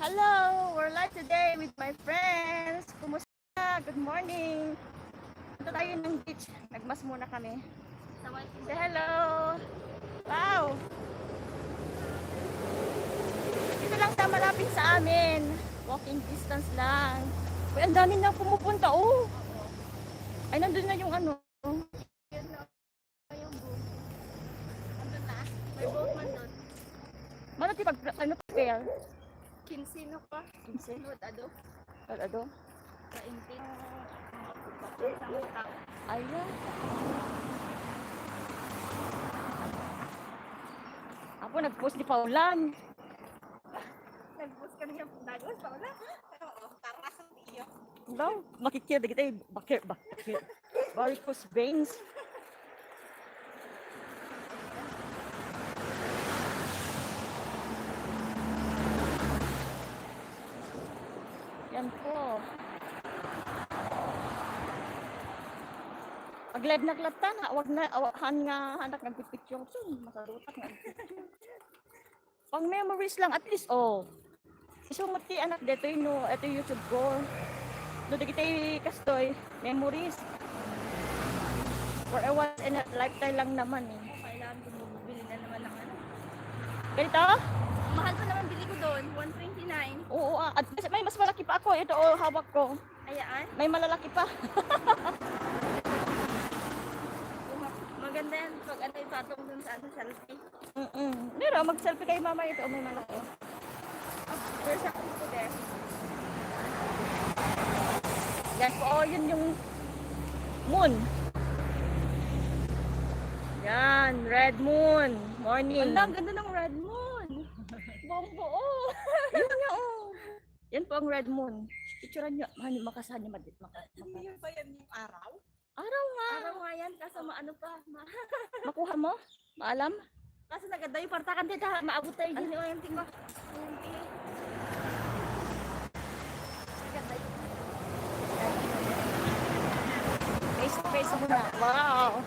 Hello! We're live today with my friends. Kumusta? Good morning. Punta tayo ng beach. Nagmas muna kami. Say hello! Wow! Dito lang sa malapit sa amin. Walking distance lang. Uy, ang dami na pumupunta. Oh! Ay, nandun na yung ano. Yun na yung boat. Andun na. May boat man doon. Manati pag ano pair? 15 no pa. 15. What ado? Ano? Sa intin. Sa utang. Ayan. Ako nag-post ni Paulan. Nag-bus ka niya. Nag-bus pa wala. Taras ang iyo. Hello? Makikita kita bakit. Varicose veins. Yan po. Pag live naglata na, wag na awahan nga anak nagpipicture so makarutak nga. Pang memories lang at least oh. Isumuti anak dito yung ito yung YouTube ko. Doon kita kastoy memories. For a once in a lifetime lang naman eh. Kailangan ko bumili na naman ng ano. Ganito? Mahal pa naman bili ko doon. 129. Oo, at may mas malaki pa ako. Ito oh, hawak ko. Ayaan. May malalaki pa. Maganda yan. Pag ano ipatong doon sa ano, selfie. Pero mag-selfie kay mama ito. May malaki. Where's ako dito there? Yan po, oh, yun yung moon. Yan, red moon. Morning. Ang ganda ng red moon. Buong buo. Yun nga, oh. Yan po ang red moon. Picturean nyo. Makasahan nyo Hindi pa yan yung araw? Araw nga. Araw nga yan. Kaso maano pa. Makuha mo? Maalam? Kasi naganda yung partakan dito. Maabot tayo din yung ayun tingko. Face to face muna. Wow.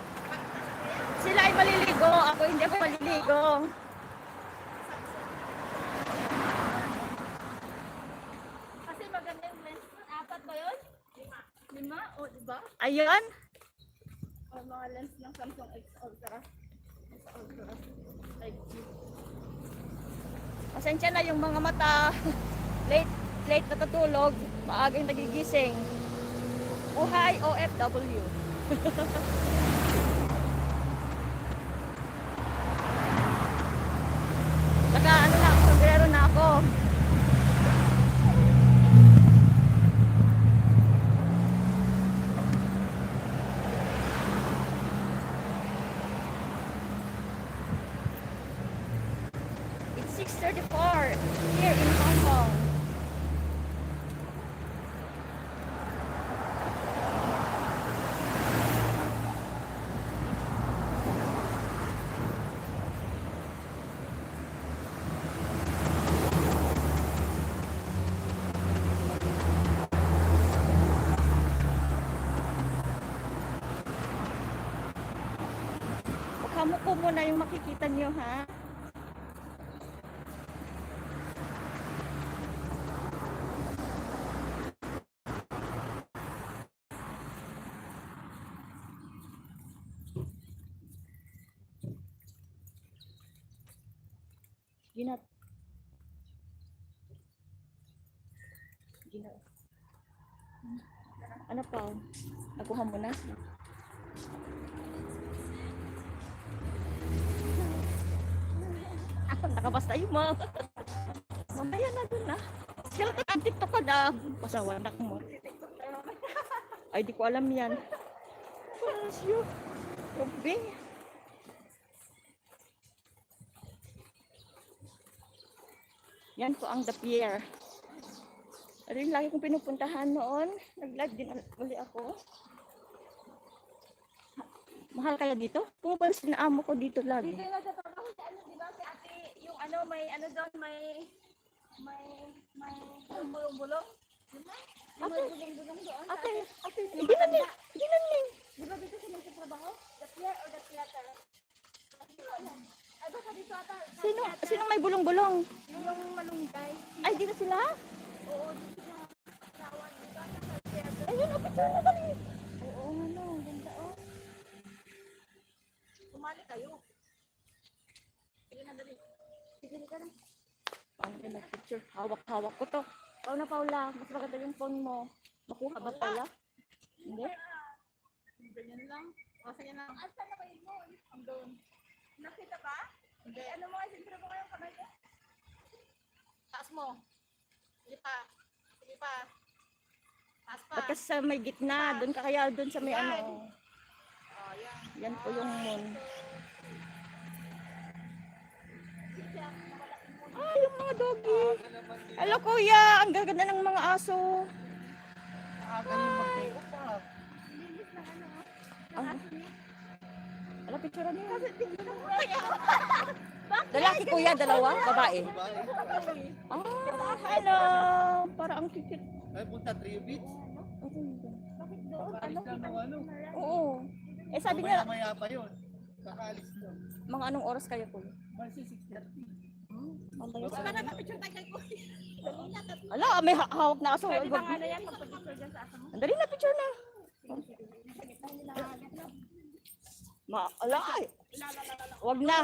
Sila ay maliligo. Ako hindi ako maliligo. Kasi maganda yung lens. Apat ba yun? Lima? O, diba? Ayun. O, mga lens ng Samsung X Ultra. X Ultra. Like, Pasensya na yung mga mata. late natutulog. Maagang nagigising. Buhay OFW. Naka ano na, sombrero na ako. It's 6:34 here in Hong Kong. Kamuko muna yung makikita niyo ha. Ginat. Ginat. Ano pa? Nakuha mo na. Nakabas tayo mo. Mamaya na dun na. Sila ka ang TikTok ka na. Pasawanak mo. Ay, di ko alam yan. Pasyo. Grabe. Yan po ang The Pier. Ano yung lagi kong pinupuntahan noon. Nag-live din uli ako. Mahal kaya dito? Pumupansin na amo ko dito lagi. dito na sa trabaho si ano, di ba? Si ate, yung ano, may ano doon, may bulong-bulong. Diba? Yung may bulong-bulong doon. Ate, hindi na niya. Hindi na niya. Di ba dito siya nagtatrabaho? The pier or the theater? Ay, basta ata dito ata. Sino may bulong-bulong? Yung malunggay. Ay, dito sila? Oo, dito sila. Tawan. Dito ata sa theater. Ayun, oh, picture na dali. Oo, ano, ganda oh. Sumali kayo. Sige na, dali. Sige ka na. Paano kayo mag-picture? Hawak-hawak ko to. Paula, mas maganda yung phone mo. Makuha ba pala? Hindi? Ganyan lang. O, sige na. Asa na kayo mo? Ang doon. Nakita ba? Hindi. Ano mo, siyempre mo kayong kamay ko? Taas mo. Sige pa. Sige pa. Taas pa. At kasi sa may gitna, doon ka kaya doon sa may ano. Oh, yan. Yan po yung moon. Ah, yung mga doggy. Hello kuya, ang gaganda ng mga aso. Linis ng ano. Ah. Ala, picture niya. Lalaki kuya, dalawa, babae. Ah, hello. Para ang kikit. Ay, punta Trio Beach. Bakit doon? Kakaalis lang ng ano. Oo. Eh sabi niya, Maya pa yun. Kakaalis lang. mga anong oras kayo kuya? Kasi 6:30. Baka na mapicture tayo kay Kuya. Dali na. Ala, may hawak na aso. Pwede bang ano yan? Magpapicture dyan sa asa mo? Dali na, picture na. Ala, ay. Wag na.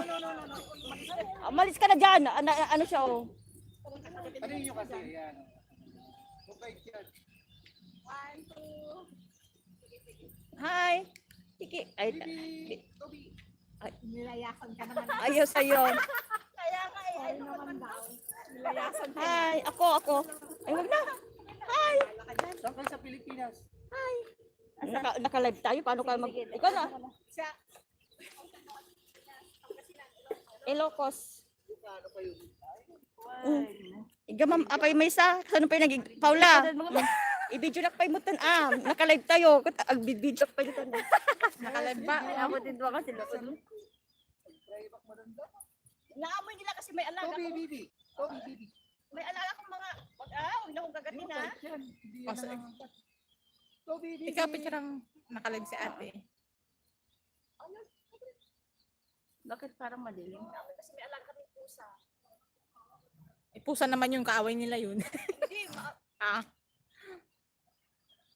Malis ka na dyan. Ano siya, oh. Ano yun yung kasi yan? Mabait yan. 1, 2. Hi. Kiki. Ay, Toby. Ay. Nilayasan ka naman. ayos sa'yo. Kaya nga eh. Ano naman daw? Nilayasan ka. Hi. Ako. Ay, wag na. Hi. Saan kayo sa Pilipinas? Naka-live tayo. Paano ka mag... Ikaw na. Siya. Ilocos. Ano kayo? Igamam, apay may isa. Saan pa yung naging... Paula. I-video na pa'y mo tan. Naka-live tayo. Ag-video pa yung tan. Naka-live ba? Ako din doon kasi doon. Naamoy nila kasi may alaga Toby, ko. Bibi. Toby, Bibi. May alaga kong mga... Huwag na akong gagatin ha. Mabait yan. Hindi yan nangangagat. Toby, Bibi. Ikaw picture ang nakalive si ate. Bakit parang madilim? Kasi may alaga kami pusa. Eh, pusa naman yung kaaway nila yun. Hindi, Ah,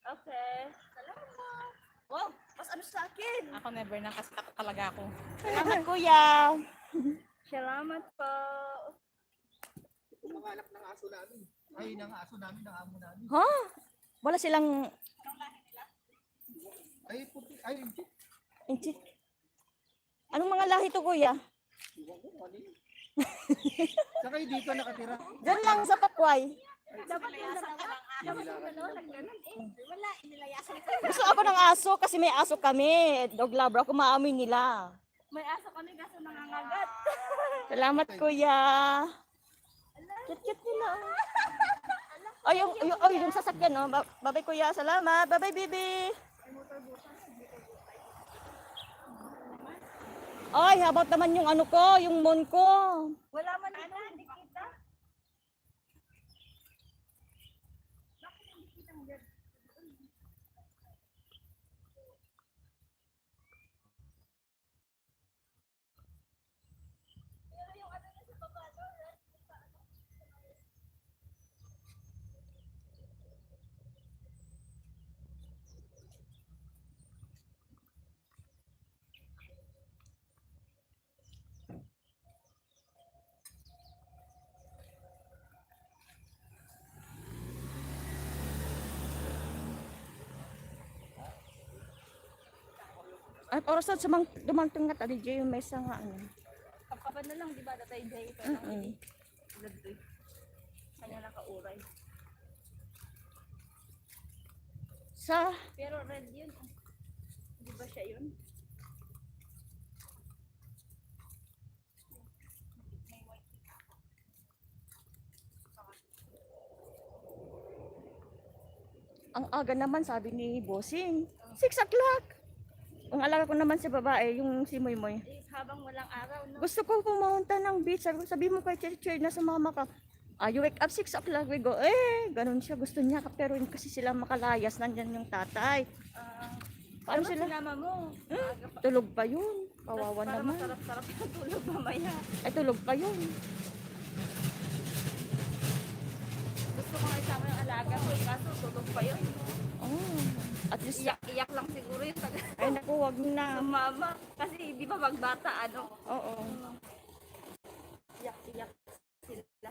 okay. Salamat. Wow, mas ano sa akin. ako never na kasi takot talaga ako. Salamat kuya. Salamat po. Kumangalak ng aso namin. Ay, ng aso namin, ng amo namin. Ha? Wala silang... Ay, puti. Ay, hindi. Inchi. Anong mga lahi to kuya? Iwan ko, ano yun? Saan kayo dito nakatira? Diyan lang sa Pakway. Dapat yung dalawa. Dapat yung dalawa. Nagganon eh. Wala. Inilayasan ka. Gusto ako ng aso kasi may aso kami. Dog lover ako, maamoy nila. May aso kami kaso nangangagat. Salamat kuya. Cute nila. Oh. Ay, yung sasakyan, oh. Babay kuya, salamat. Babay, bibi. Ay, how about naman yung ano ko, yung moon ko. Wala man dito. Hindi kita. At oras na sumang dumangtong nga tadi Jay, yung mesa nga ano. Kapkapan na lang, di ba? Datay day ito. Mm-mm. Kanya nakauray. Sa Pero red yun. Di ba siya yun? ang aga naman sabi ni Bossing. 6 o'clock. Ang alaga ko naman sa babae, yung si Moymoy. Eh, habang walang araw, no? Gusto ko pumunta ng beach. Sabi mo kay Cheche na sumama ka. You wake up 6 o'clock, we go. Ganun siya. Gusto niya. Pero kasi sila makalayas, nandyan yung tatay. Paano Ano sila? sinama mo? Tulog pa yun. Kawawa Para naman. masarap-sarap yung tulog mamaya. Ay, tulog pa yun. Gusto ko nga isama yung alaga ko, kaso tulog pa yun. Oh. At least, Iyak-iyak lang siguro yung taga ay naku, wag na. mama. Kasi di ba magbata, ano? Oo. Iyak-iyak sila.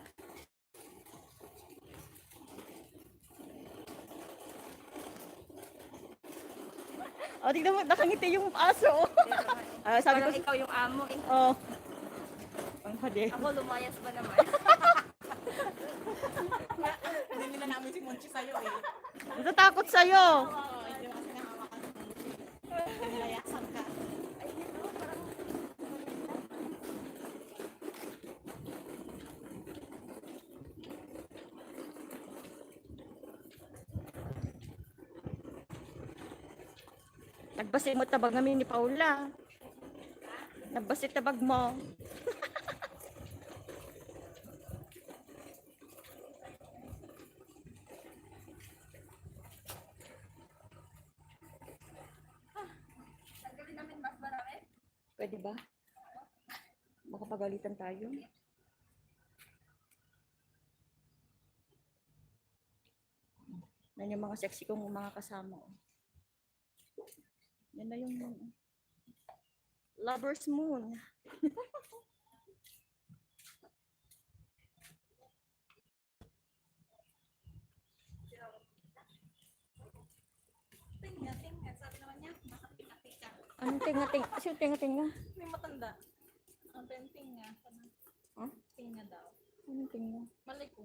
O, tignan mo, nakangiti yung aso. Ah, sabi ko, Parang ikaw yung amo eh. oh. Ang hadi. Ako lumayas ba naman? Hindi nila namin si Monchi sa'yo eh. Natatakot sa'yo. Oo, hindi mo kasi nahawakan si Monchi. Nilayasan ka. Ay, dito, parang... Nagbasit mo tabag namin ni Paula. Nagbasit tabag mo. Tanggalin namin mas marami. Pwede ba? Baka pagalitan tayo. Yan yung mga sexy kong mga kasama. Oh. Yan na yung Lover's Moon. Tinga. Sabi naman niya, makating-atika. Anong tinga-tinga? Sino tinga-tinga? May matanda. Ang tinga. Huh? Tinga daw. Anong tinga? Malay ko.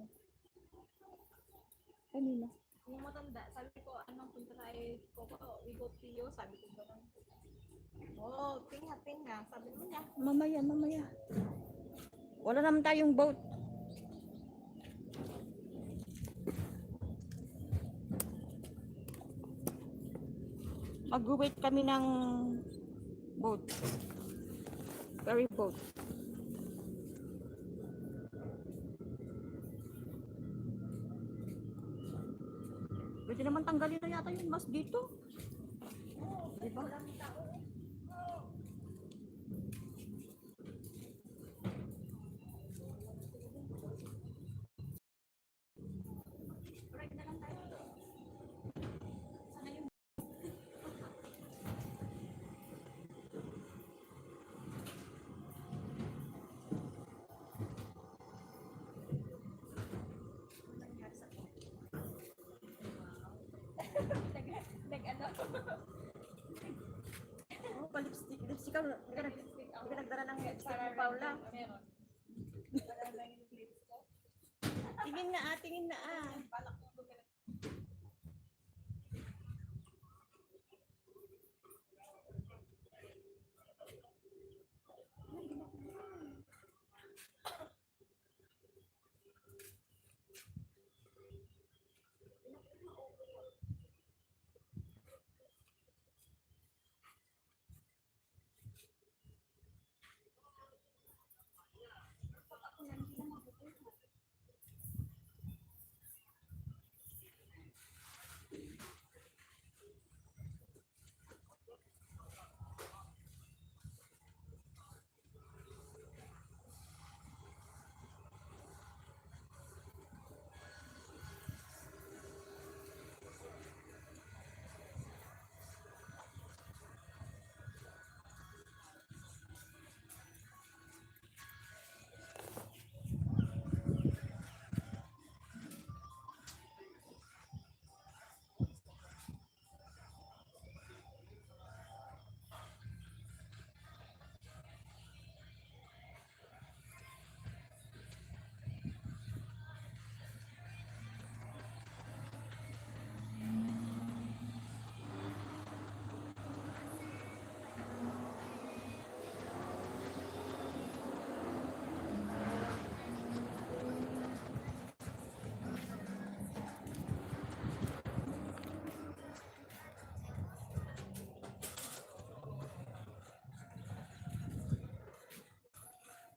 Kanina. Yung matanda, sabi ko, anong punta tayo ko, we go to you, sabi ko gano'n. Oh, tinga. Sabi mo niya. Mamaya. Wala naman tayong boat. Mag-wait kami ng boat. Ferry boat. Pwede naman tanggalin na yata yung mask dito. Diba? Nag-ano? Oh, pa-lipstick. Lipstick ka. Hindi ka nagdala ng lipstick ni Paula. Meron. Tingin na ah.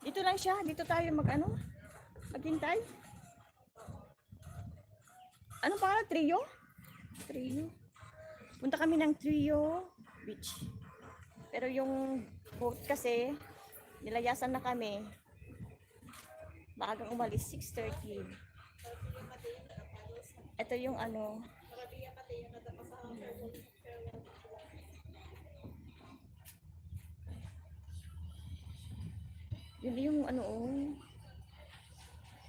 Dito lang siya. Dito tayo mag-ano? Maghintay. Anong pangalan? Trio? Trio. Punta kami ng Trio Beach. Pero yung Boat kasi, nilayasan na kami. Maagang umalis, 6:30. Ito yung ano, yun yung ano,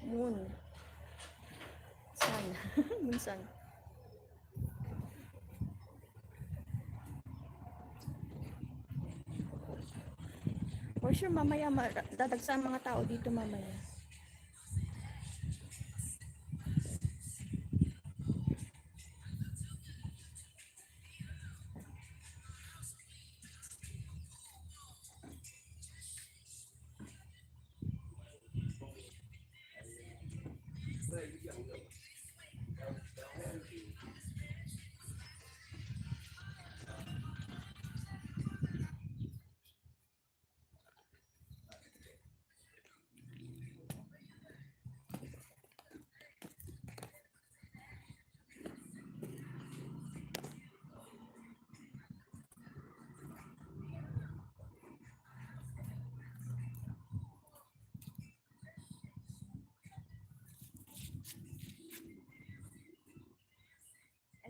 moon. Sun. Moon sun. For sure, mamaya, dadagsa ang mga tao dito mamaya.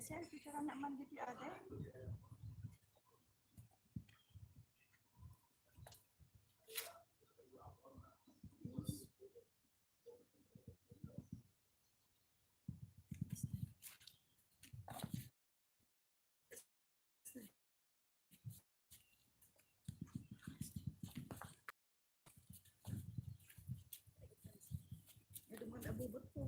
Sir, picture naman dito ate. Abubot ko.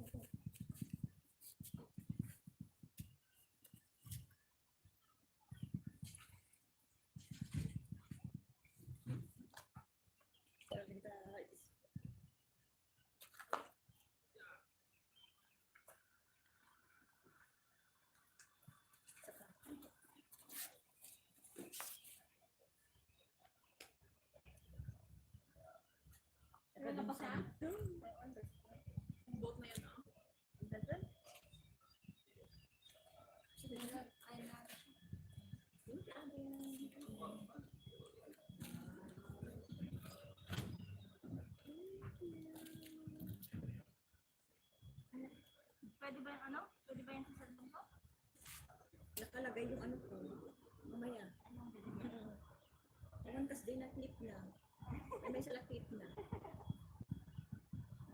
Ano ba sa? Boat na yan, ah. Pwede ba yung ano? Pwede ba yung sa cellphone ko? Nakalagay yung ano ko. Mamaya. Alam kasi din na clip na. May sala clip na.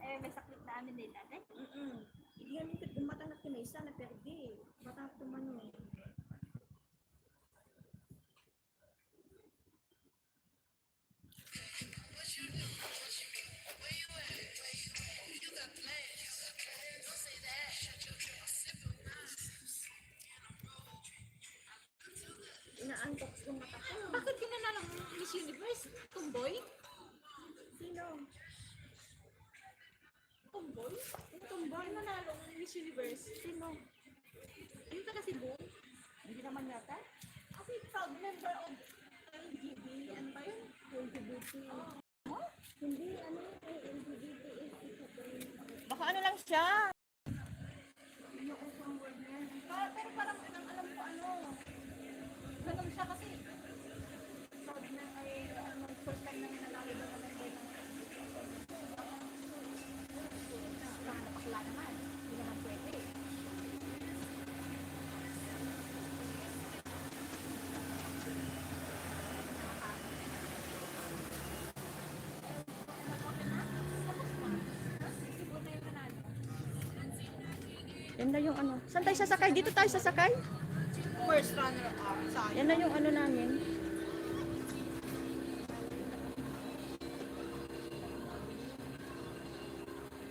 Eh, may saklit na amin din natin. Hindi yan yung gumatang na kinaysa na perdi. Matang tumano. Inaantok yung mata ko. Bakit kinanalo ng Miss Universe? Tomboy? Sino? Tomboy? Tomboy nanalo ng Miss Universe. Sino? Ano taga Cebu? Hindi naman yata. Kasi proud member of LGB. Ano ba yun? LGBT. Hindi, ano, LGBT is baka ano lang siya. Pero parang alam ko ano. Ganun siya kasi. Proud na ay first time na nanalo na member ng napakla naman. Hindi naman pwede. Yan na yung ano. Saan tayo sasakay? Dito tayo sasakay? First runner-up sa Yan na yung ano namin.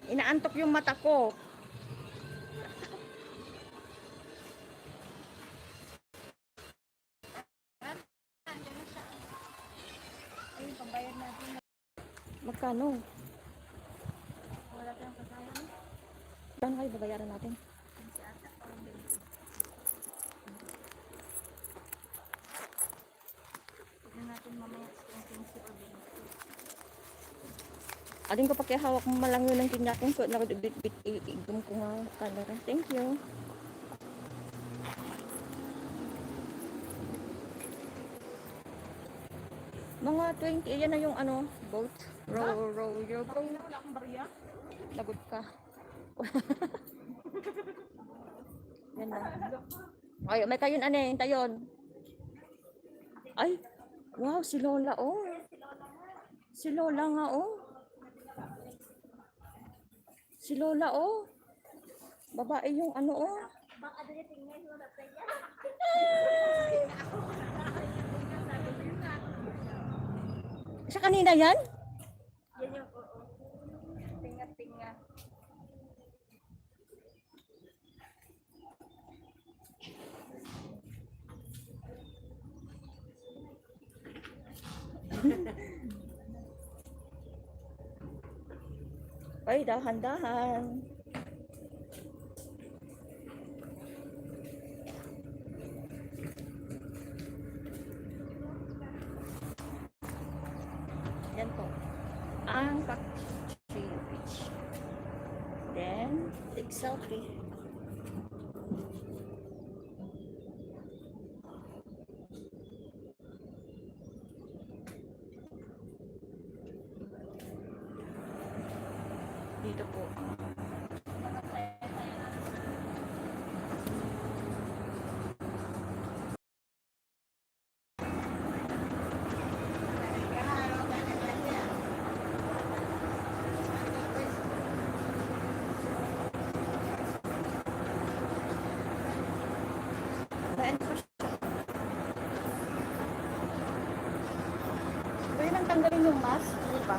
Inaantok yung mata ko. Ay, pambayad natin. Magkano? Wala tayong kasama. Saan kayo babayaran natin? Si ata. Tignan natin mamaya kung si Orbe. Ading ko pakihawak mo malang yun ang kinyakin ko. Nakadibit-bit igum ko nga camera. Thank you. Mga 20, yan na yung ano, boat. Row your boat. Wala akong barya. Lagot ka. Yan na. Ay, may tayon ano eh, tayon. Ay, wow, si Lola oh. Si Lola nga oh. Si Lola oh. Babae yung ano oh. Siya kanina yan? Yan yung oo. Tinga-tinga. Ay, dahan-dahan. Yan po. Ang Pakchi Beach. Then, take selfie. Dito po. Daan po siya. Pwede nang tanggalin yung mask, di ba?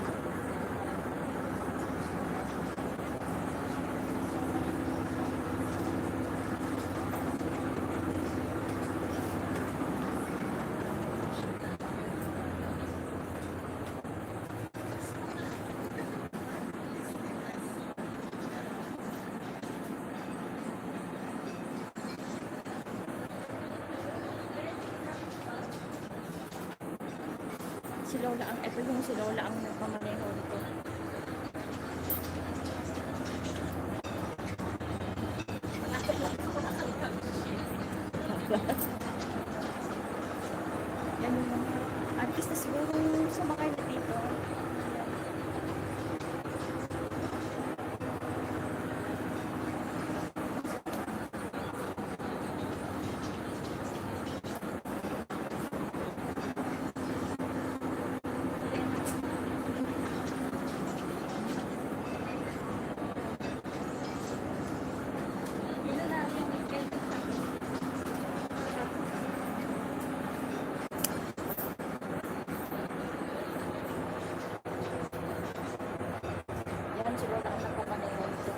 Si Lola ang, ito yung si Lola ang nagmamaneho dito. Yan yung mga artist na siguro yung sumakay na dito. Yan si Lola ang nagmamaneho dito.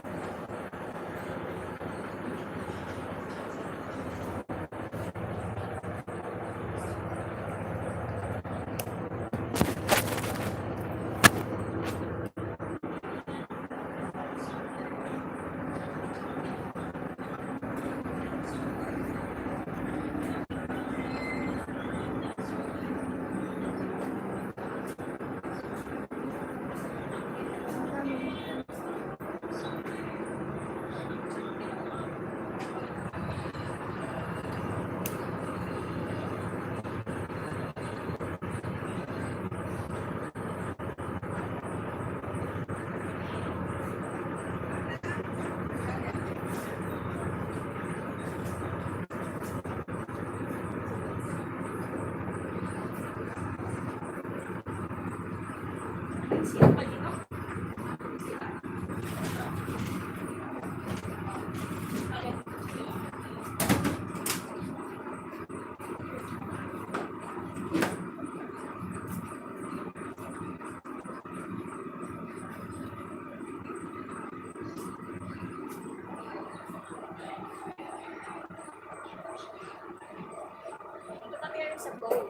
Ito kami sa boat.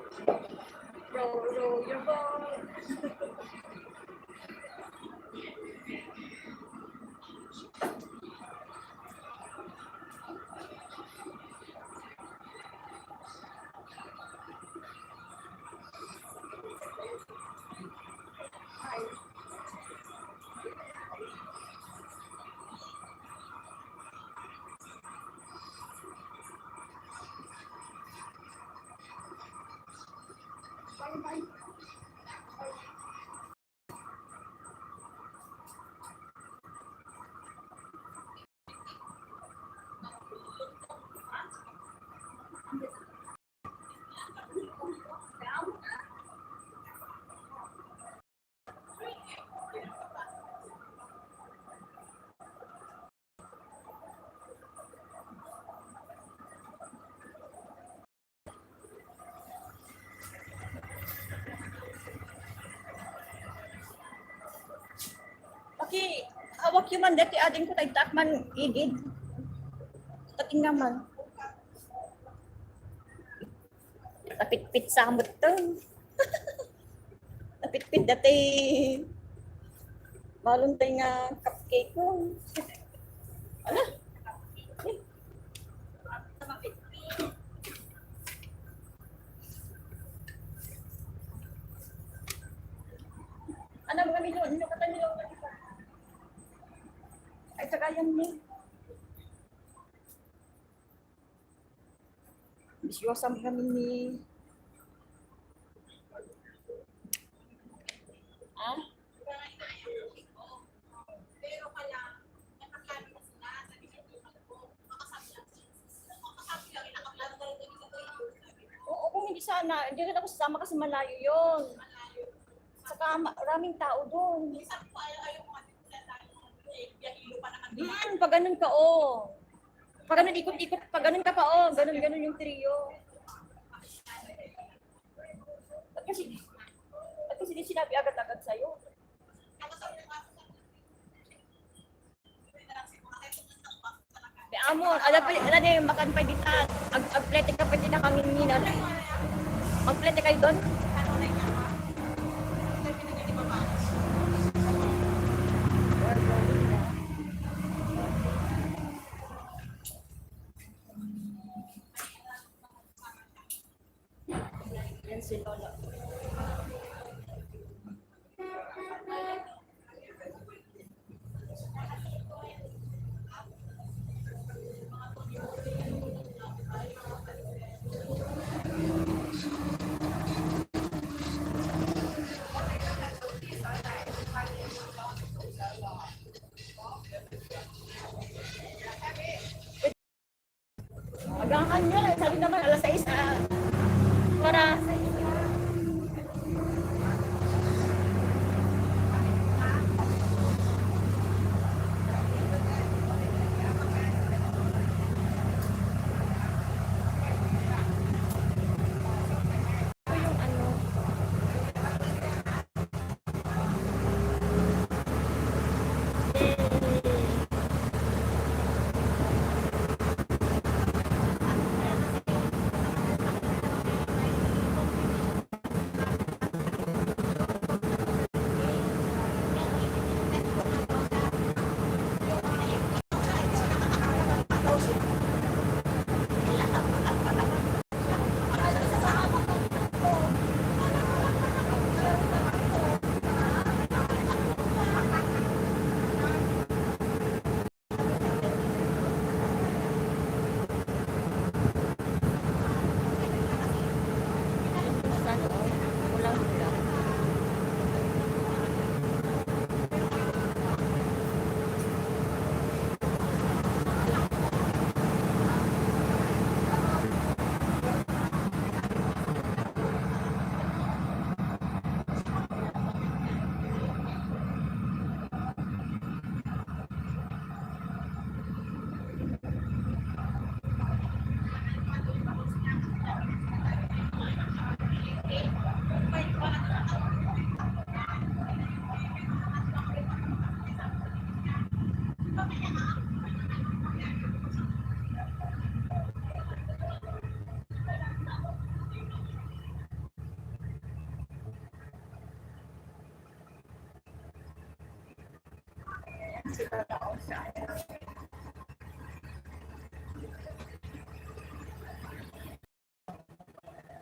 Row your boat. Bye. hawak yung man dati ading ko tay takman igid. Tating naman. Tapit-pit sa amot to. Tapit-pit dati. Maluntay nga cupcake ko. Ano? Ano mga milyon? Ano kata milyon? Ay, saka yan ni. Bisyosa kami ni. Ah? Oo, kung hindi sana, hindi rin ako sasama kasi malayo yun. Saka maraming tao doon. Pag ganun ka, oh. Pag ganun, ikot-ikot, pag ganun ka pa, oh. Ganun yung trio. At kasi di sinabi agad-agad sa'yo. Amon, ada din makan pa dita. Agplete ka pa din na kanginginan. Magplete kayo doon? Yan si Lola. Agahan nyo, sabi naman alas 6 para yung ano.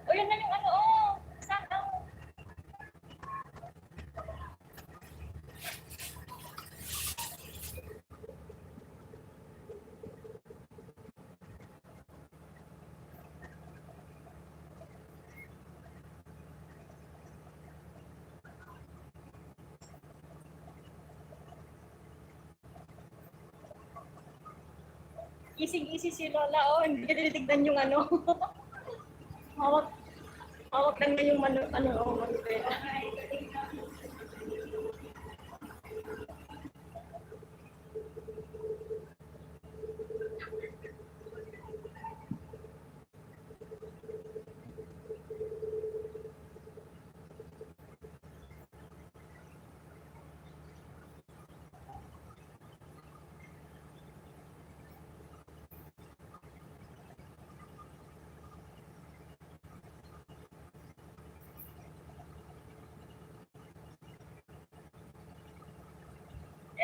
O yun na yung ano, oh. Sana. Ising-isi si Lola, oh. Hindi ka tinitignan yung ano. hawak, hawak lang na yung oh, manubela.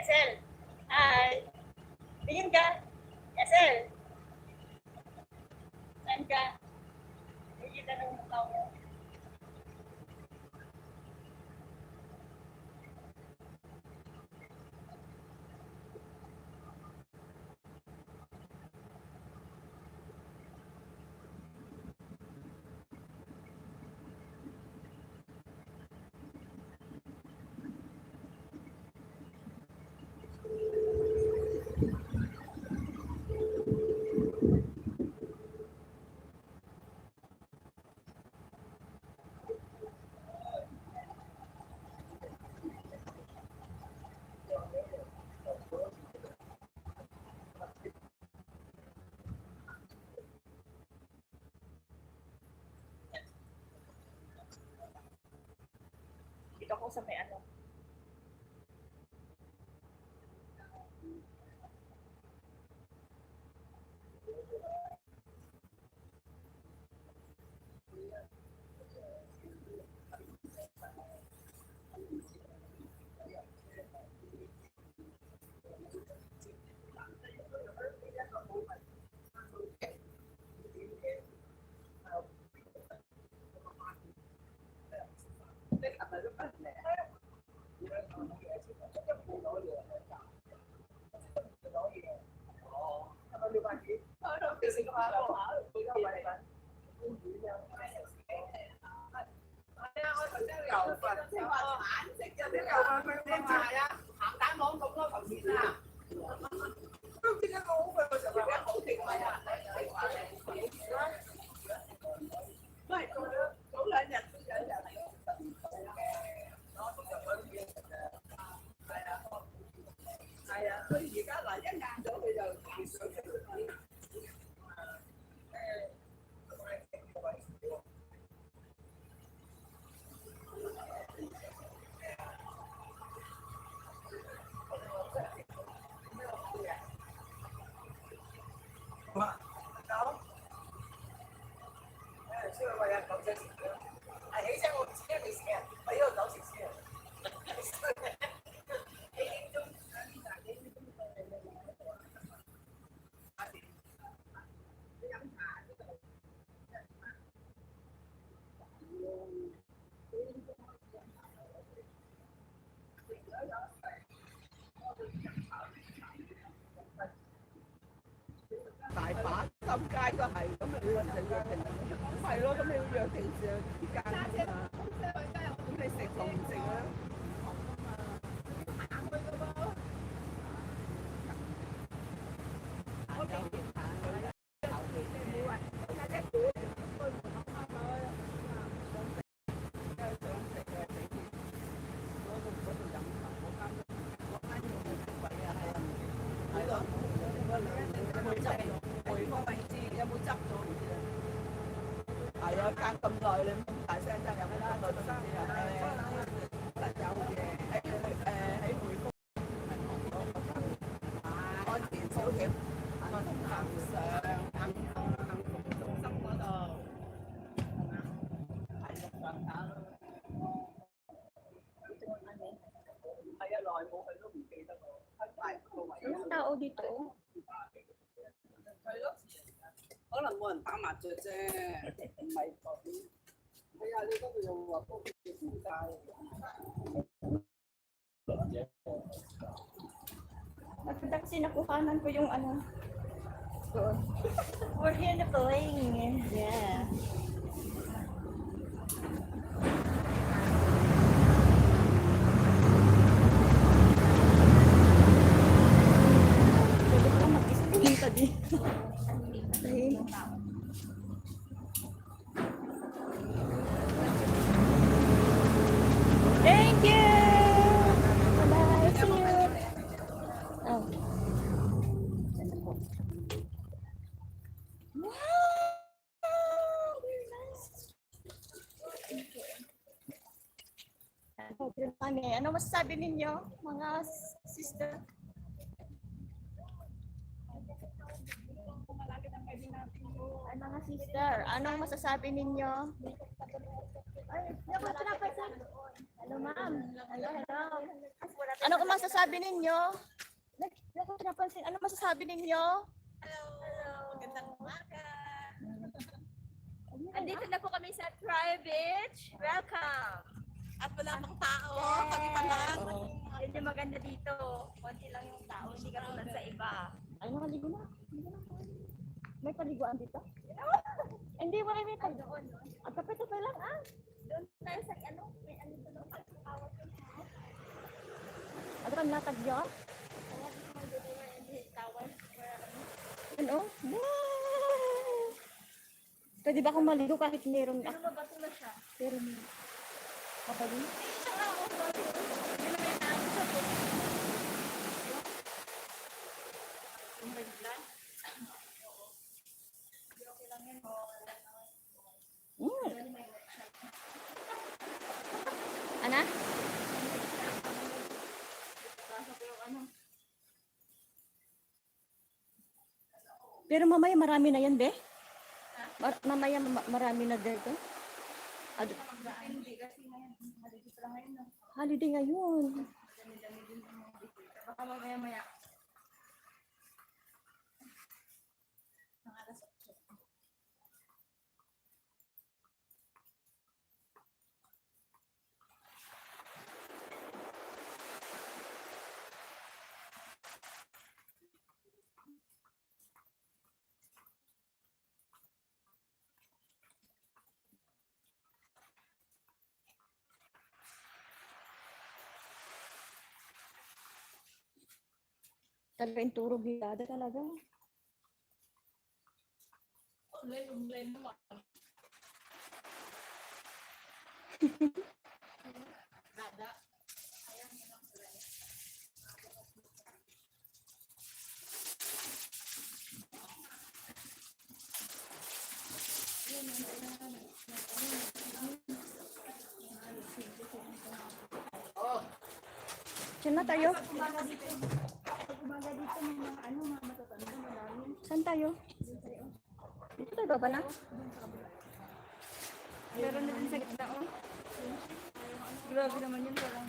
Esel. Ay. Tingin ka. Esel. Saan ka? Nakikita ng mukha mo. Dito ko sa may ano. Đại phá tâm cai có thầy có mình lên thì thầy luôn có mình giờ thì can mà cũng đi xịt cùng xịt á. Thầy ơi, can tâm rồi lên tại sao anh nhập cái đó rồi sao là cháu về ấy 10 phút có chuyện xấu hiểm ăn sợ ăn sống ở đó thầy rồi mua phải lúc kỳ tao Anong tao dito?可能冇人打麻雀啫，唔係講。睇下你嗰度又話幫佢負債。Kasi nakuhanan ko yung ano. We're here na playing. Yeah. Pwede ko lang mag-isipin ka dito. Thank you! Bye-bye. See you. Oh. Wow! Very nice. Kami. Ano masasabi ninyo, mga sister? Ay, mga sister, anong masasabi ninyo? Hello, ma'am. Hello, hello. Ano kung masasabi ninyo? Hindi ko pinapansin. Ano masasabi ninyo? Magandang umaga. Andito na po kami sa Tri-Beach. Welcome. At wala pang tao. Kami pa lang. Yun yung maganda dito. Konti lang yung tao. Hindi ka tulad sa iba. Ay, nakaligo na. May paliguan dito? Hindi, wala may paliguan. At tapay-tapay lang, ah. Doon tayo sa ano. May ano doon. Pag-awat ko na. Ano kang natagyo? Ano? Wow! Pwede ba akong maligo kahit meron Ano mabato na siya? pero kapalin? Ana? Pero mamaya marami na yan, be? Mamaya marami na dito? Hindi kasi ngayon. Maligit lang ngayon. No? Holiday ngayon. Dami-dami din ang mga bisita. Baka mamaya-maya. Ang alas 8. Talaga yung turog nilada talaga. Online naman. Dada. Saan na tayo? Umaga dito mga ano, mga matatanda, marami. Saan tayo? Dito tayo baba na? Meron na din sa gitna, oh. Grabe naman yun, parang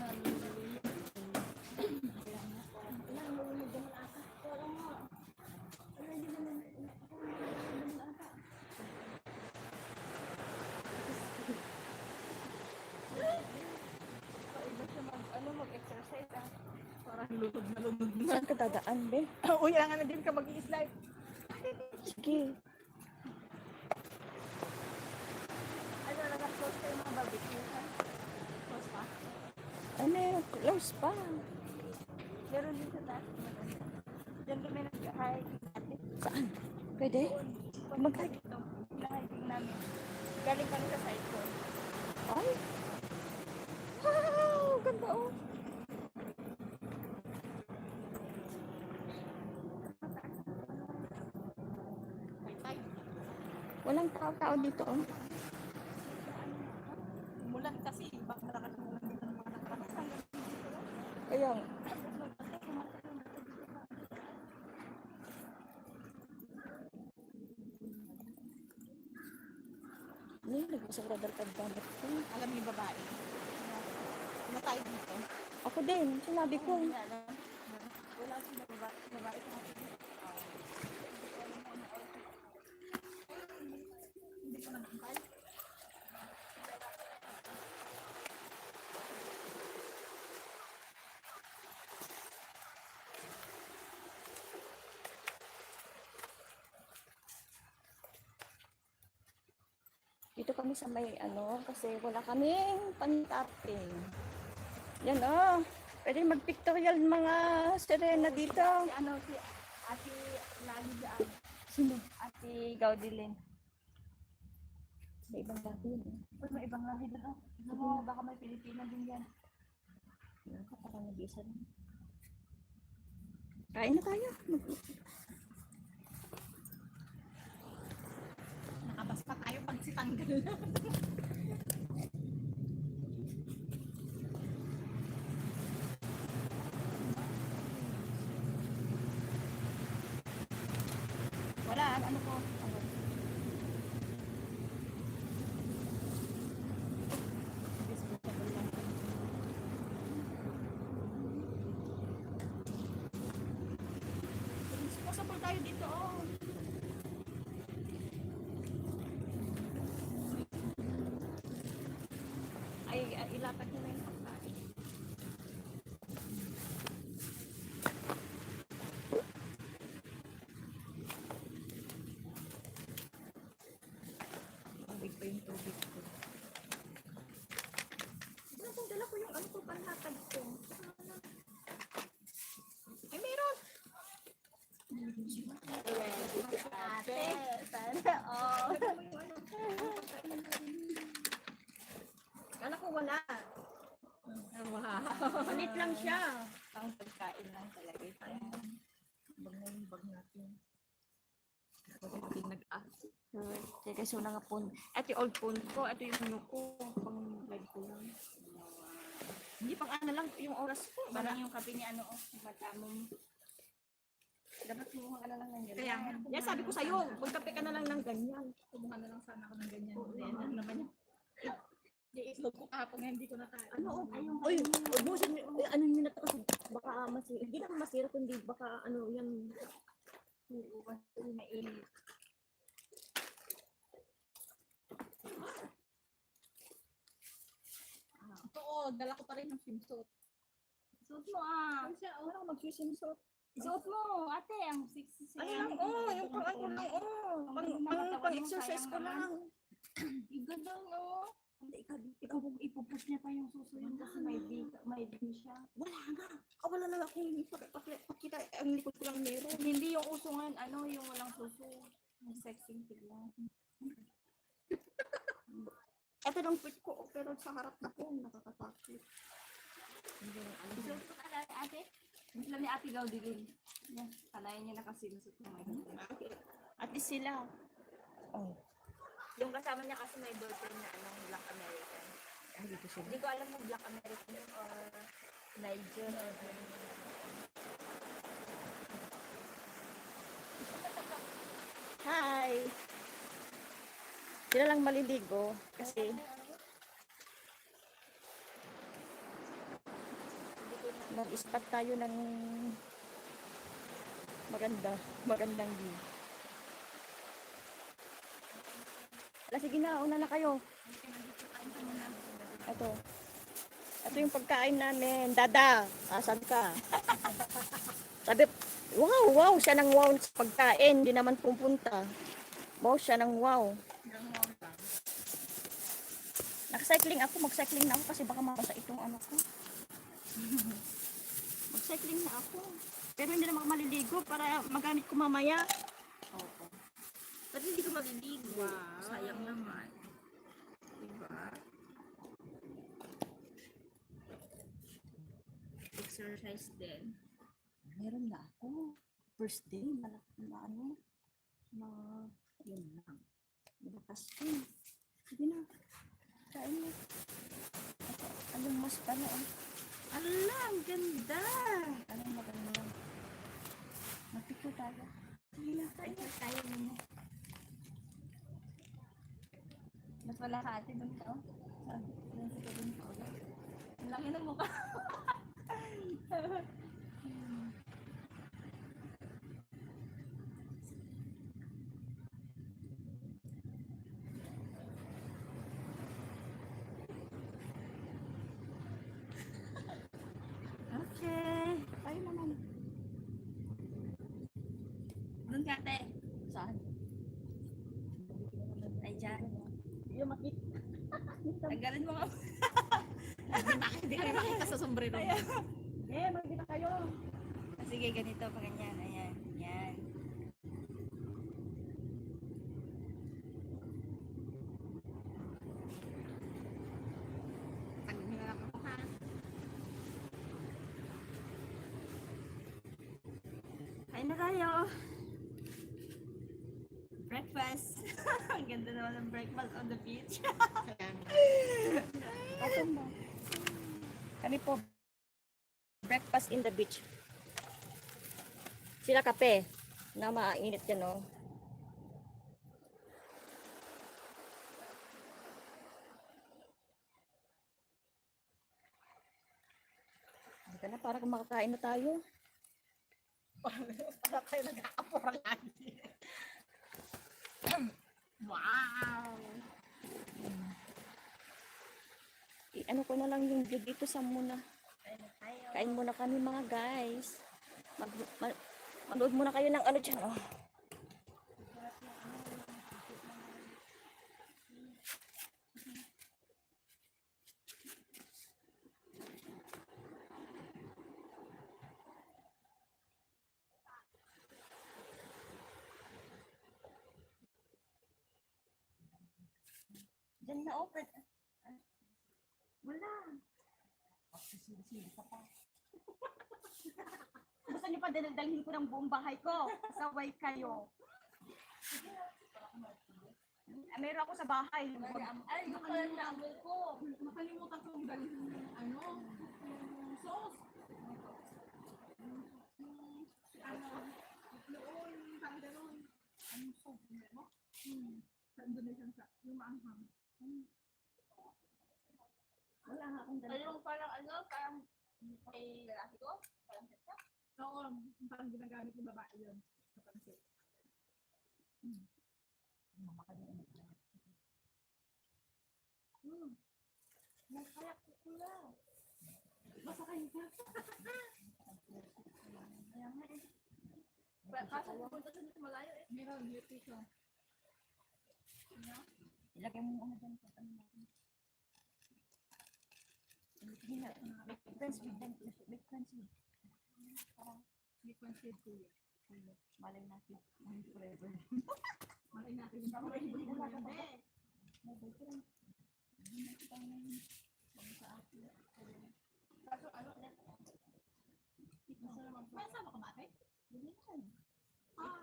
mag-exercise, ah. Parang lutod na lutod na. Saan ka dadaan, be? Uy, ang ano din ka mag-i-slide. Sige. Ano, nag-close kayo mga barbecue, ha? Close pa? Ano, close pa. Meron din sa taas. Diyan kami nag-hike. Saan? Pwede? Mag-hike. Hiking namin. Galing kami sa side ko. Ay! Wow! Ganda, oh. Walang tao-tao dito, oh. Mulan kasi, ibang malakas ng ulan dito ng mga nakakasang. Kaya, nagpasagradar ka dapat ko. Alam niyo babae. Ano tayo dito? Ako din, sinabi ko. Wala sila babae. Babae sa akin. Hindi ko nag-impal. Dito kami sa may ano, kasi wala kaming pan-tapping. Yan, oh. Pwede mag-pictorial mga sirena dito. Si ano, si Ate Lali daan. Sino? Ate Gaudilin. May ibang lahi yun, eh. Uy, may ibang lahi doon, oh. Ano mo, baka may Pilipina din yan. Yan, parang nag-isa lang. Kain na tayo. Nakabas pa tayo pag si Tanggal. Wala, ano po, kayo dito, oh. Ay, ilapat nyo na yung pagkain. Tubig pa yung tubig ko. Dala ko yung ano ko, panlatag ko. Ay, meron! Ate, sana all. Kala ko wala. Malit lang siya. Ang pagkain lang talaga siya. Bag na yung bag natin. Hindi nag-ask. Teka, so na nga phone. Ito yung old phone ko. Ito yung ano ko. Pang live ko lang. Hindi pang ano lang yung oras ko. Parang yung kape ni ano, matamong. Dapat kumuha ka na lang ng ganyan. Kaya nga. Yan, sabi ko sa'yo, magkape ka na lang ng ganyan. Kumuha na lang sana ako ng ganyan. Then, ano naman yun? Yung itlog ko kahapon nga hindi ko nakain. Ano, uy, ubusin niyo, ano nyo na to kasi baka masira. Hindi naman masira, kundi baka ano, yan. Mainit. Oo, dala ko pa rin ng swimsuit. Suot mo ah. Ano siya? Oh, Wala ka magsusimsuot. suot mo, ate, ang sexy Ano lang, oh, yung pang ano lang, oh. Pang exercise ko lang. Ganda, no? Ikaw ipupush niya pa yung susunod kasi may din siya. Wala na. Wala na ako yung pakita. Ang likod ko lang meron. Hindi yung usungan, ano, yung walang suso. Yung sexy tignan. Ito lang fit ko, pero sa harap na ko, nakakatakot. Suot ko ate. Gusto lang ni ate Gaudi din. Yan, kanayan niya nakasinusot ng may At least sila. Oh. Yung kasama niya kasi may boyfriend na ano, Black American. Ay, dito sila. Hindi ko alam kung Black American or Niger or Hi! Sila lang maliligo kasi mag-spot tayo ng magandang view. Ala, sige na, una na kayo. Ito yung pagkain namin. Dada, asan ka? Sabi, wow, siya ng wow sa pagkain. Hindi naman pupunta. Wow, siya ng wow. Nakacycling ako, mag-cycling na ako kasi baka mabasa itong ano ko. Mag-cycling na ako. Pero hindi naman ako maliligo para magamit ko mamaya. Oo. Pero hindi ko maliligo. Wow. Sayang naman. Diba? Exercise din. Meron na ako. First day, na ano, na, yun lang. Malakas din. Sige na. Kain na. Anong mas pala, oh. Ala, ang ganda! Anong maganda. Mapiko tayo. Sige na, kain na. Tayo muna. Mas wala ka ate doon ka, oh. Doon ka doon ka, oh. Ang laki ng mukha. Okay. Kain naman. Doon ka, ate. Saan? Ay, dyan. Yung makit. Tanggalin mo nga. Bakit hindi kayo makita sa sombrero mo? Magkita kayo. Sige, ganito pa ganyan. Ayan. Yan. Tanggalin mo na lang ako, ha? Kain na tayo. Breakfast. Ang ganda naman ng breakfast on the beach. Kain na. Kami po. Breakfast in the beach. Sila kape. Na mainit yan, no? Halika na, para makakain na tayo. Para kayo nag-aapura lagi. Wow! Ano ko na lang yung vlog dito sa muna. Kain muna kami mga guys. Manood muna kayo ng ano dyan, oh. Diyan na open. Wala. Gusto niyo pa dalhin ko ng buong bahay ko. Saway kayo. Meron ako sa bahay. Ay, nakalimutan ko. Nakalimutan kong dalhin yung ano, yung sauce. Ano, noon, parang gano'n. Anong sauce? Mo? Sa Indonesian sa, yung maanghang. Wala nga akong dalhin. Yung parang ano, parang may lalaki ko? Parang seta? Oo, parang ginagamit ng babae yun. Sa pansit. Masarap ko lang. Masakay ka. Kaso pupunta sa dito malayo eh. Meron, beauty ko. Ilagay mo ano dyan. Make friends with them. Make friends with. Hindi consider ko yun. Malay natin. Forever. Malay natin yung parang hindi mo lang eh. Kaso ano? May asama ka ba ate?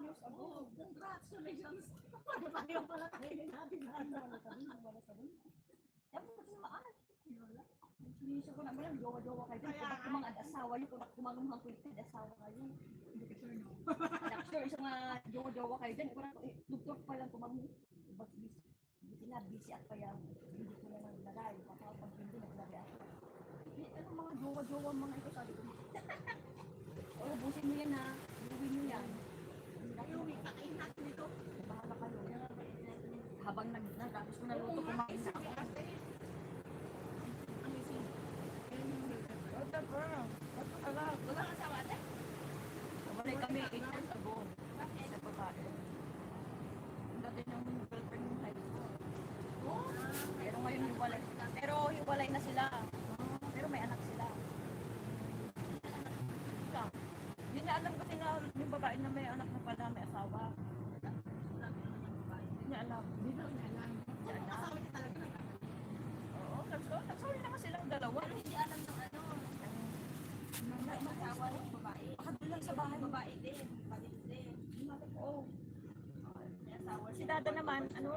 Years ago. Congratulations. Paano tayo pala kayo natin? Sinisyo ko na mo lang, jowa-jowa kayo. Kung kumang ad-asawa yun, kung kumang mga kulit ad-asawa kayo. Hindi ka sure, no? Sure, isang jowa-jowa kayo dyan. Kung dugtog pa lang kumang busy at kaya hindi ko na naglagay. Baka pag hindi naglagay ako. Ano mga jowa-jowa mga ito sabi ko. O, busin mo yan ha. Iuwi nyo yan. Iuwi, kakain natin dito. Bahala kayo. Habang tapos ko naluto, kumain na ako. Wala kang asawa ate? Nabalay kami 8 years ago. Sa babae. Dati ng girlfriend ng high school. Pero ngayon hiwalay. Pero hiwalay na sila. Pero may anak sila. Yun na alam kasi na yung babae na may anak na pala may asawa. Hindi niya alam. Hindi na alam. Hindi niya alam. Asawa niya talaga. Oo, nagsawi naman silang dalawa. Hindi alam ng ano. Asawa ng babae. Baka doon lang sa bahay. Babae din. Palit din. Oo. Si Dada naman, ano,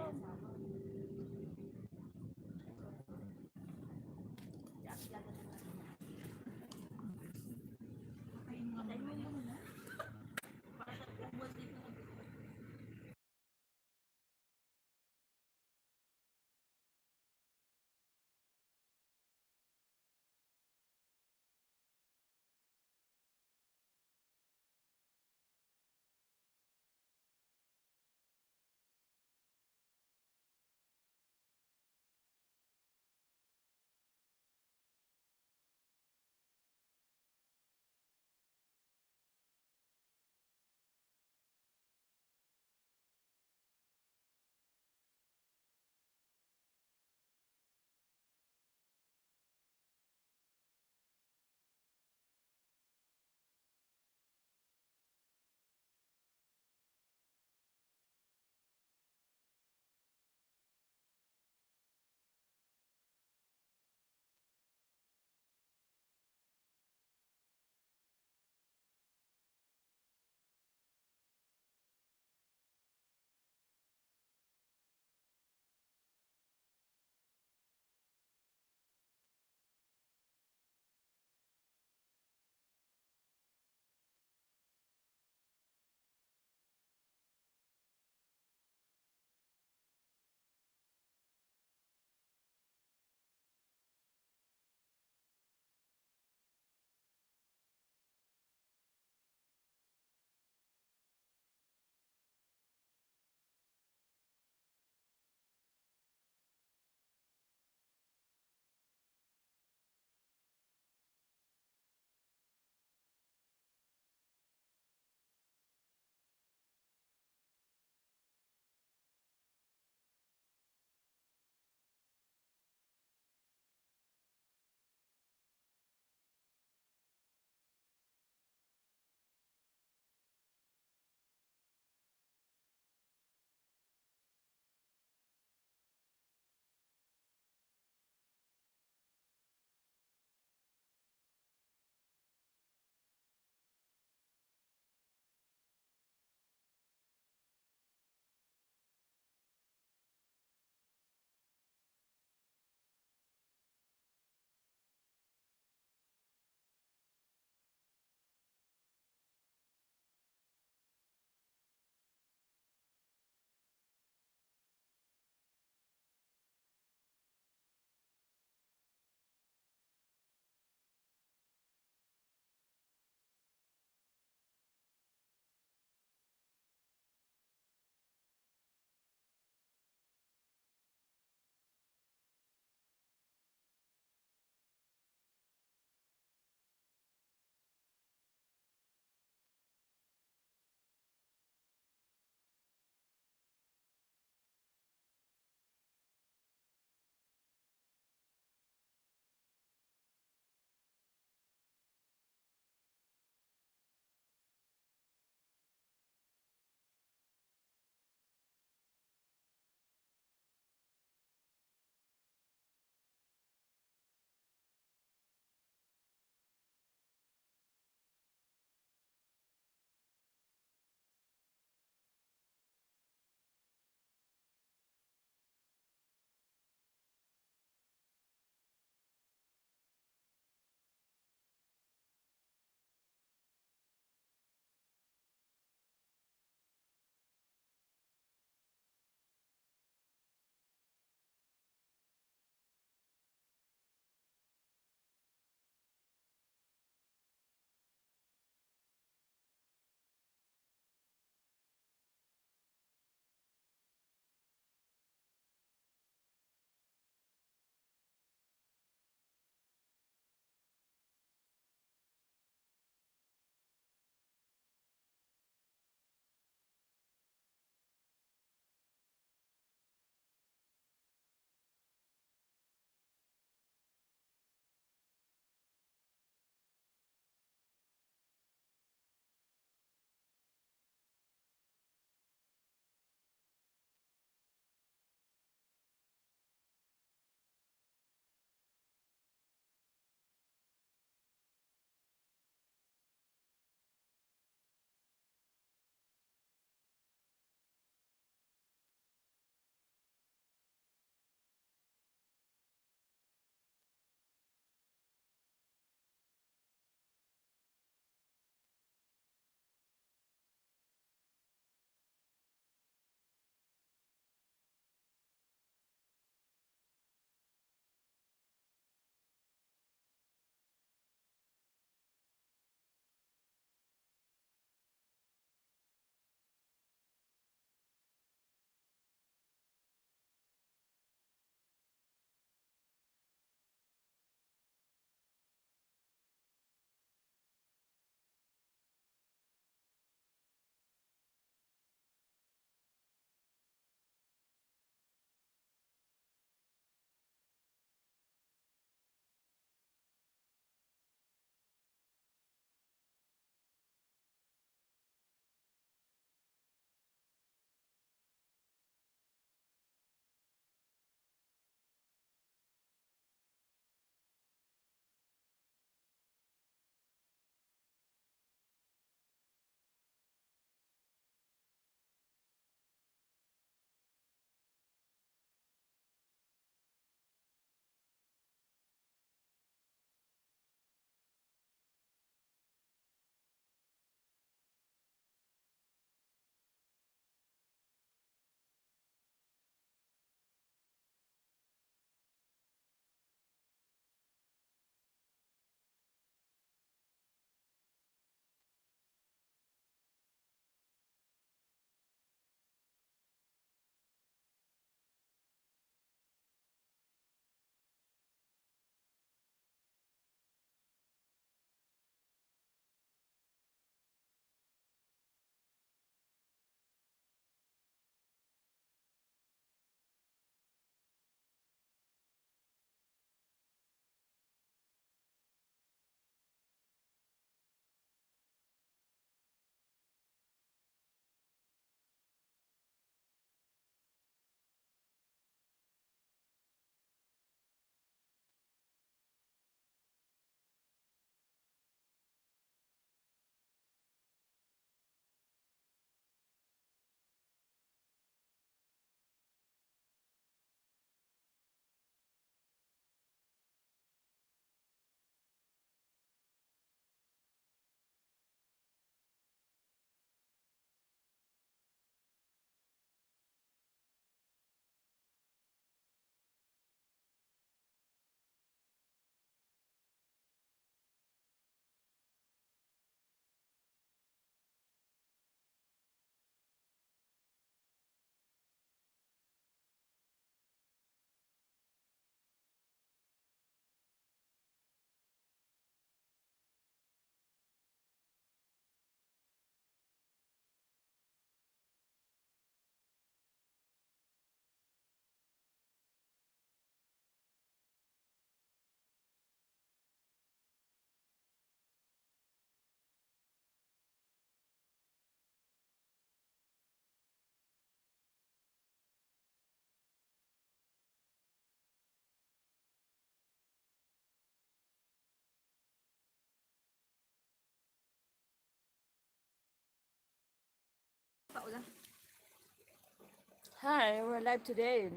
Hi, we're live today.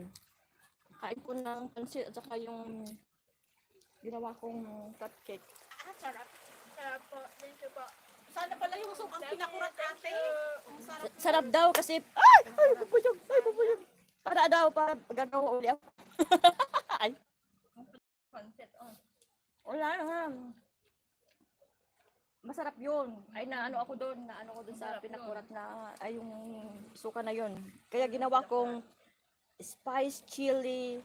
Kain ko ng pansit at saka yung ginawa kong cupcake. Sarap. Sarap po. Thank you po. Sana pala yung soup ang pinakurat ate. Ang sarap. Sarap daw kasi, ay, pupuyog, ay, pupuyog. Para daw, para gagawa uli ako. Ay, Concept. Oh. wala nga. Masarap yun. Ay, naano ako doon sa pinakurat na, ay, yung suka na yun. Kaya ginawa kong spice chili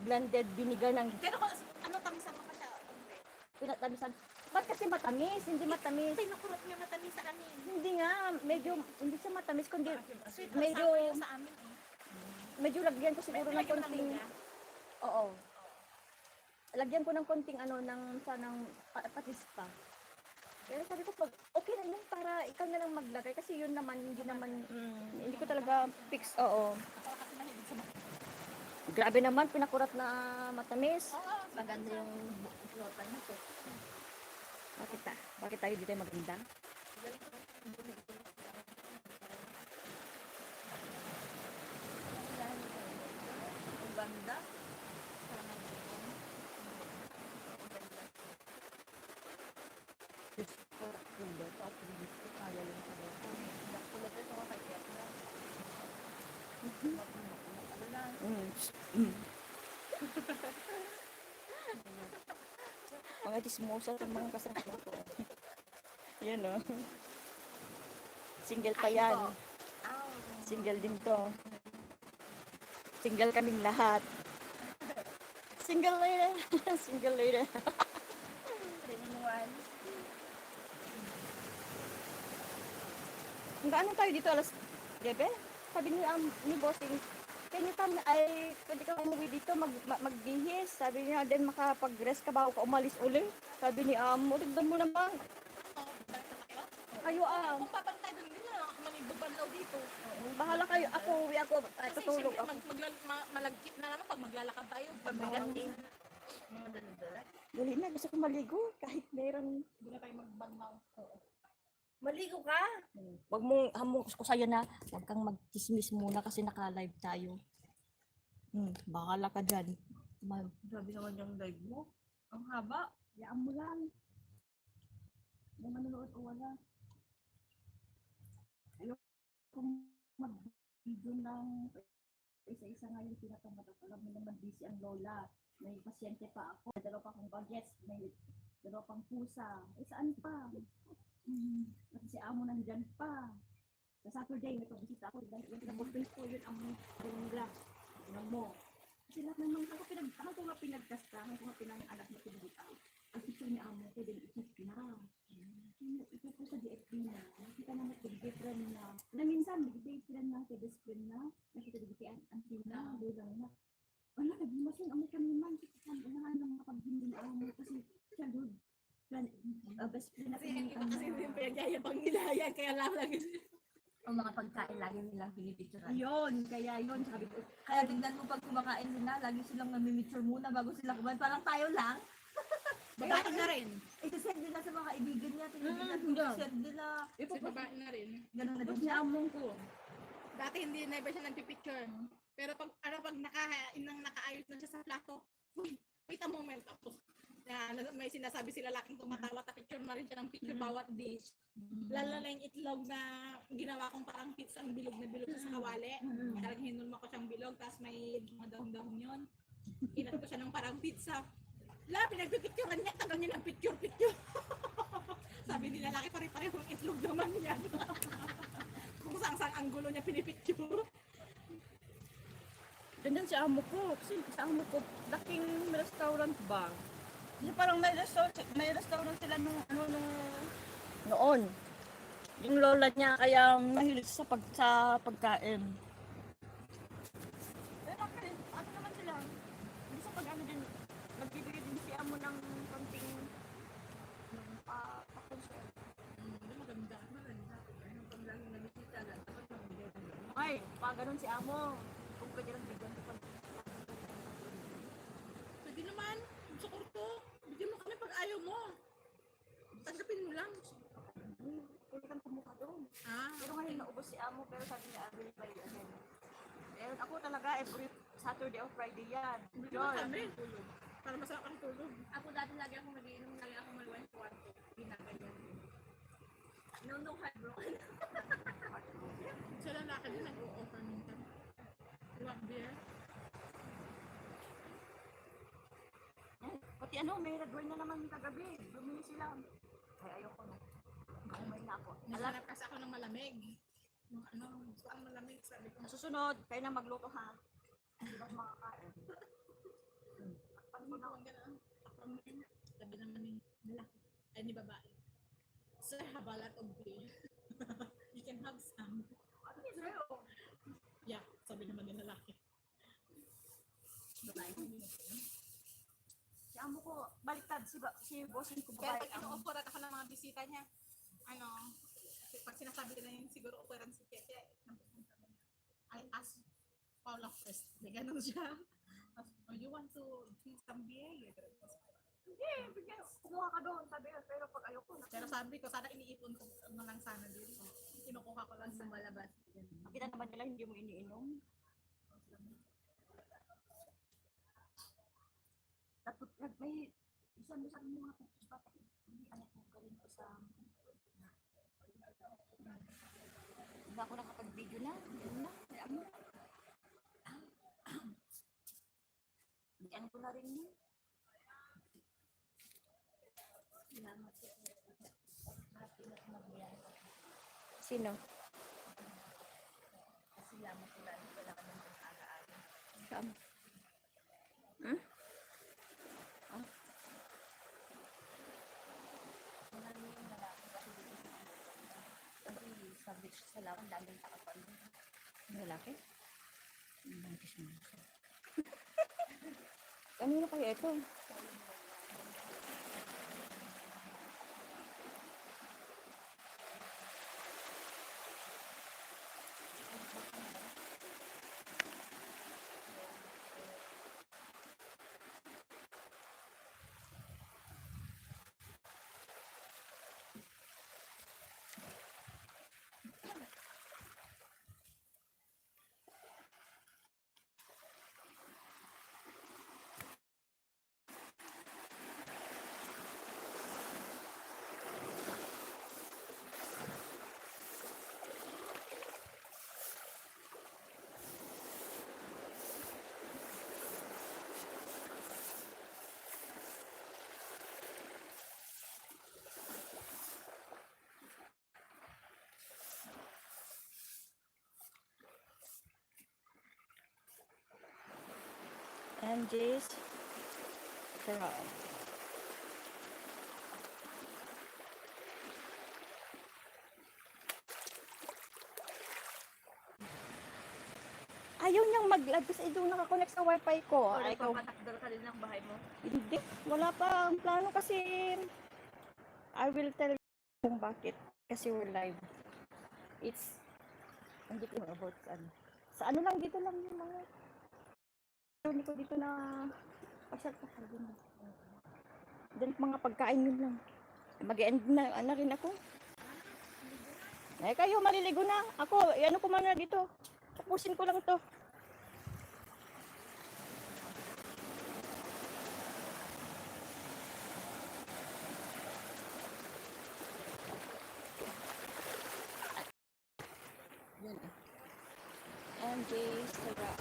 blended vinegar ng Pero kung ano tamisan mo pa siya? pinatamisan. Ba't kasi matamis? Hindi matamis. Ay, nakurat niya matamis sa amin. Hindi nga, medyo, hindi siya matamis, kundi Sweet medyo, medyo yung sa amin. medyo lagyan ko siguro ng Lagyan mo ng konting, linya. oo. Lagyan ko ng konting patis pa. Pero sabi ko, pag okay na yun, para ikaw na lang maglagay. Kasi yun naman, hindi ko talaga fix, oo. Ako kasi mahilig sa matamis. Grabe naman, pinakurat na matamis. Maganda yung buklota niya po. Bakit tayo dito maganda? Maganda. Mga dismosa ng mga kasama ko. Yan o. Single pa yan. Single din to. Single kaming lahat. Single lady. Single lady. Hanggang tayo dito alas 9? Sabi ni Bossing, can you come, pwede ka umuwi dito, magbihis. Sabi niya, then makapag-rest ka bago ka umalis uli. Sabi ni tignan mo naman. Kayo Kung papantay doon nila, manibubalaw dito. bahala kayo. Ako, uwi ako, Kasi tutulog siyempre, ako. malagkit na naman pag maglalakad tayo. Pag magating. Dali na, gusto ko maligo. Kahit meron. Hindi na tayo magbanlaw. Maligo ka? Wag mong hamong ko sa'yo na, wag kang magtismis muna kasi naka-live tayo. Bahala ka dyan. Sabi naman yung live mo. Ang haba. Yaan mo lang. Yung manonood o wala. Ayoko kung mag-video ng isa-isa nga yung tinatamad. Alam mo naman busy ang lola. May pasyente pa ako. May dalawa pa akong bagets. May dalawa pang pusa. Saan pa? Kasi si amo nandyan pa. Sa Saturday, may pabisita ako. Yung pinag-bookings ko, yun ang nila. Yun mo. Kasi lahat ng mga ako ko nga pinagkasta, ako nga pinang-anak na pinagkita. Ang picture ni amo ko, din ikip na. Ito po sa DFB na. Nakita na nag-different na. Na minsan, nag-different na, best friend na. Nakita nag-different ang team na. Doon na. Wala, nag-imasin. Amo kami man. Unahan ng mga pag-hindi na amo. Kasi, childhood. Best friend na kami. Kasi yung pinagyayabang nila yan, kaya lagi. Ang mga pagkain lagi nilang pinipicturean. Ayun, kaya yun. Sabi ko, Kaya tignan mo pag kumakain sila, lagi silang namimicture muna bago sila kumain. Parang tayo lang. Babae na rin. Ito-send nila sa mga kaibigan niya. Tingnan send nila. Si babae na rin. Ganun na din si siya. among ko. Dati hindi na iba siya nagpipicture. Pero pag nakaayos na siya sa plato, wait a moment. Tapos may sinasabi sila laking tumatawa, picture na rin siya ng picture bawat dish. Lalo na yung itlog na ginawa kong parang pizza, ang bilog na bilog sa kawali. Parang hinulma ko siyang bilog, tapos may mga dahon-dahon yun. Inat ko siya ng parang pizza. Pinagpipicturean niya, tagal niya ng picture. Sabi nila, laki pare-parehong itlog naman yan. Kung saan anggulo niya pinipicture. Ganyan si amo ko. Kasi sa amo ko, laking restaurant ba? Kasi parang may restaurant sila nung noon. Yung lola niya kaya mahilig sa pagkain. Pero ano naman sila? Hindi sa pag-ano din, nagbibigay din si amo ng konting pa-concert. Maganda. Ay, ganun si amo. Kung pwede lang bigyan ko pag Pwede naman, sa kurto. Bigyan mo kami pag ayaw mo. Tanggapin mo lang. pwede kang kumuha doon. Ah, Pero ngayon naubos si amo, pero sabi niya, available again. Eh, ako talaga every Saturday or Friday yan. Hindi Yun. naman kami. Para masarap ang tulog. Ako dati lagi ako nagiinom, lagi ako maliwan sa kwarto. Ginaganyan. No, hard broken. Sa lalaki din nag-o-offer minsan. You want beer? Pati ano, may nag-wine na naman kagabi. Bumili sila. Ay, ayoko na. Naumay na ako. Naghanap kasi ako ng malamig. Yung ano, gusto kong malamig. Sabi ko, Ang susunod, kayo na magluto ha. Hindi ba makakain? pag mo na gano'n, sabi naman ni lalaki, ay ni babae. Sir, have a lot of beer. You can have some. Ano yun sa'yo? Yeah, sabi naman ni lalaki. Babae ko yun. Si amo ko, baliktad. Si bossing ko Pero babae. pag ino-offeran ako ng mga bisita niya, ano, pag sinasabi ko na yun, siguro offeran si Keke. I ask Paula first. May ganun siya. Oh, you want to drink some beer? Hindi, bigyan. Kumuha ka doon. Sabi yun, pero pag ayoko na. Pero sabi ko, sana iniipon ko na lang sana din. Kinukuha ko lang sa malabas. Nakita naman nila hindi mo iniinom. Tapos may isang mga pictures ba? Hindi anak ko gawin ko sa... Hindi ako nakapag-video na. Yun na. Kaya mo. Bigyan ko na rin yun. Sino? Saan? Hmm? Ah. Sabi sa lawan, daming takapal. Lalaki? Kanina kaya ito? And this sarap. Ayaw niyang mag-live kasi doon nakakonect sa wifi ko. Ay, ikaw. Papatakdal ka din ng bahay mo. Hindi. Wala pa ang plano kasi I will tell you kung bakit. Kasi we're live. It's hindi ko about ano. Sa ano lang dito lang yung mga hindi ko dito na pasal-pasal din. Then mga pagkain yun lang. Mag-end na ano rin ako. Eh kayo maliligo na. Ako, ano ko muna dito. Tapusin ko lang to. Yun. MJ Sarap.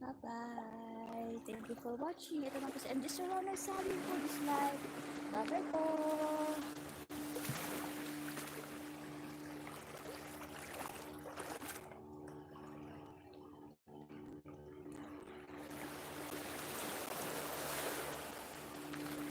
Bye-bye. Thank you for watching. Ito lang po si MJ Serrano. Sabi po this live. Bye-bye po.